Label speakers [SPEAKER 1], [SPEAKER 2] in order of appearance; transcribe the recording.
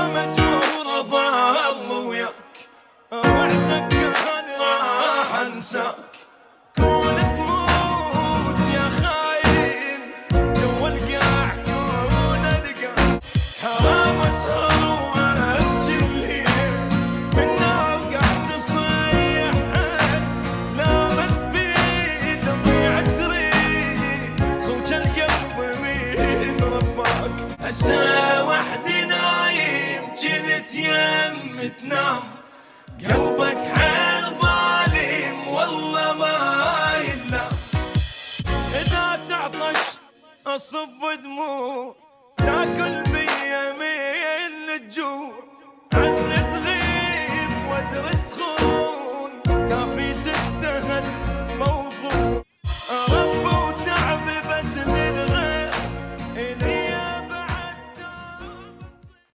[SPEAKER 1] مجبور أظل وياك، وحدك أنا راح أنساك. كون تموت يا خاين جوا القاع، كون ألقى حرام أسهر وأبكي الليل من نار قاعد تصيح. لا ما تفيد ضيع تريد صوت القلب مين رباك. هسه وحدي نايم جنت يم تنام، قلبك حيل ظالم والله ما ينام. إذا تعطش أصب دموع، تاكل